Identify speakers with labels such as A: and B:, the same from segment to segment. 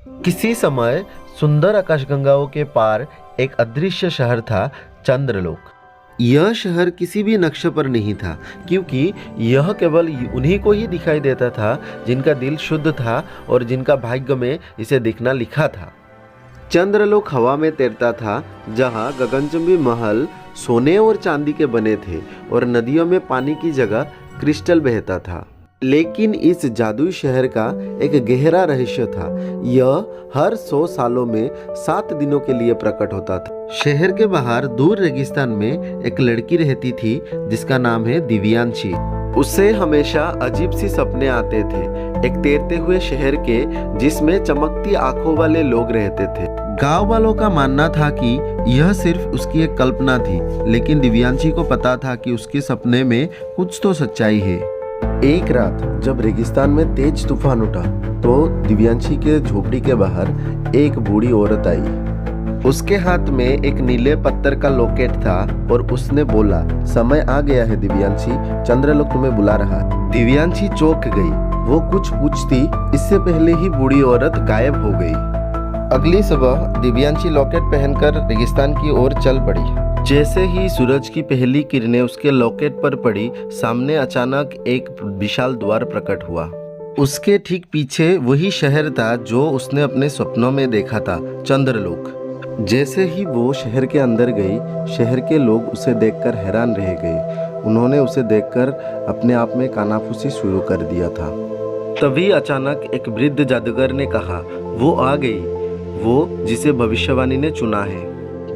A: किसी समय सुंदर आकाशगंगाओं के पार एक अदृश्य शहर था, चंद्रलोक। यह शहर किसी भी नक्शे पर नहीं था, क्योंकि यह केवल उन्हीं को ही दिखाई देता था जिनका दिल शुद्ध था और जिनका भाग्य में इसे दिखना लिखा था। चंद्रलोक हवा में तैरता था, जहाँ गगनचुंबी महल सोने और चांदी के बने थे और नदियों में पानी की जगह क्रिस्टल बहता था। लेकिन इस जादुई शहर का एक गहरा रहस्य था। यह हर 100 सालों में 7 दिनों के लिए प्रकट होता था। शहर के बाहर दूर रेगिस्तान में एक लड़की रहती थी जिसका नाम है दिव्यांशी। उसे हमेशा अजीब सी सपने आते थे, एक तैरते हुए शहर के जिसमें चमकती आंखों वाले लोग रहते थे। गांव वालों का मानना था कि यह सिर्फ उसकी एक कल्पना थी, लेकिन दिव्यांशी को पता था कि उसके सपने में कुछ तो सच्चाई है। एक रात जब रेगिस्तान में तेज तूफान उठा तो दिव्यांशी के झोपड़ी के बाहर एक बूढ़ी औरत आई। उसके हाथ में एक नीले पत्थर का लॉकेट था और उसने बोला, समय आ गया है दिव्यांशी, चंद्रलोक तुम्हें बुला रहा है। दिव्यांशी चौंक गई। वो कुछ पूछती इससे पहले ही बूढ़ी औरत गायब हो गई। अगली सुबह दिव्यांशी लॉकेट पहनकर रेगिस्तान की ओर चल पड़ी। जैसे ही सूरज की पहली किरणें उसके लॉकेट पर पड़ी, सामने अचानक एक विशाल द्वार प्रकट हुआ। उसके ठीक पीछे वही शहर था जो उसने अपने सपनों में देखा था, चंद्रलोक। जैसे ही वो शहर के अंदर गई, शहर के लोग उसे देखकर हैरान रह गए। उन्होंने उसे देखकर अपने आप में कानाफूसी शुरू कर दिया था। तभी अचानक एक वृद्ध जादूगर ने कहा, वो आ गई, वो जिसे भविष्यवाणी ने चुना है।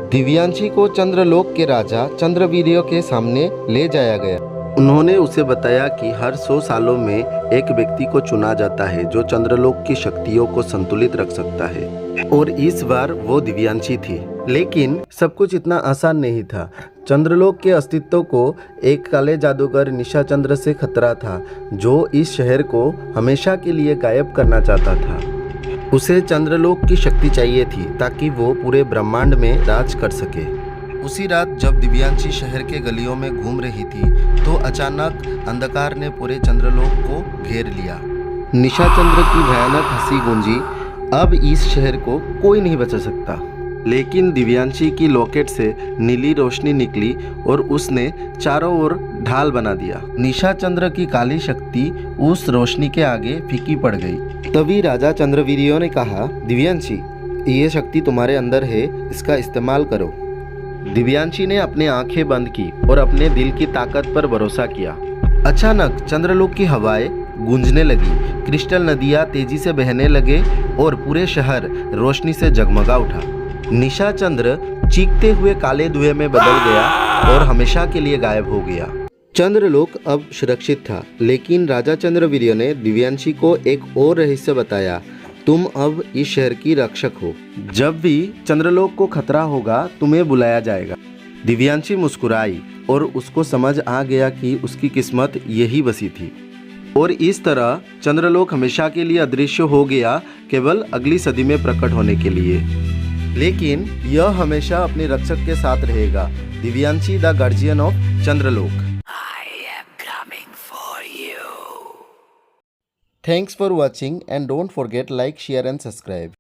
A: दिव्यांशी को चंद्रलोक के राजा चंद्रवीर्य के सामने ले जाया गया। उन्होंने उसे बताया कि हर 100 सालों में एक व्यक्ति को चुना जाता है जो चंद्रलोक की शक्तियों को संतुलित रख सकता है, और इस बार वो दिव्यांशी थी। लेकिन सब कुछ इतना आसान नहीं था। चंद्रलोक के अस्तित्व को एक काले जादूगर निशाचंद्र से खतरा था, जो इस शहर को हमेशा के लिए गायब करना चाहता था। उसे चंद्रलोक की शक्ति चाहिए थी ताकि वो पूरे ब्रह्मांड में राज कर सके। उसी रात जब दिव्यांशी शहर के गलियों में घूम रही थी तो अचानक अंधकार ने पूरे चंद्रलोक को घेर लिया। निशाचंद्र की भयानक हंसी गूंजी, अब इस शहर को कोई नहीं बचा सकता। लेकिन दिव्यांशी की लॉकेट से नीली रोशनी निकली और उसने चारों ओर ढाल बना दिया। निशाचंद्र की काली शक्ति उस रोशनी के आगे फीकी पड़ गई। तभी राजा चंद्रवीर्य ने कहा, दिव्यांशी, ये शक्ति तुम्हारे अंदर है, इसका इस्तेमाल करो। दिव्यांशी ने अपनी आंखें बंद की और अपने दिल की ताकत पर भरोसा किया। अचानक चंद्रलोक की हवाएं गूंजने लगी, क्रिस्टल नदियां तेजी से बहने लगे और पूरे शहर रोशनी से जगमगा उठा। निशाचंद्र चीखते हुए काले धुएं में बदल गया और हमेशा के लिए गायब हो गया। चंद्रलोक अब सुरक्षित था, लेकिन राजा चंद्रवीर्य ने दिव्यांशी को एक और रहस्य बताया, तुम अब इस शहर की रक्षक हो। जब भी चंद्रलोक को खतरा होगा तुम्हें बुलाया जाएगा। दिव्यांशी मुस्कुराई और उसको समझ आ गया कि उसकी किस्मत यही बसी थी। और इस तरह चंद्रलोक हमेशा के लिए अदृश्य हो गया, केवल अगली सदी में प्रकट होने के लिए। लेकिन यह हमेशा अपने रक्षक के साथ रहेगा, Divyanshi the guardian of Chandralok. Thanks for watching and don't forget like, share and subscribe.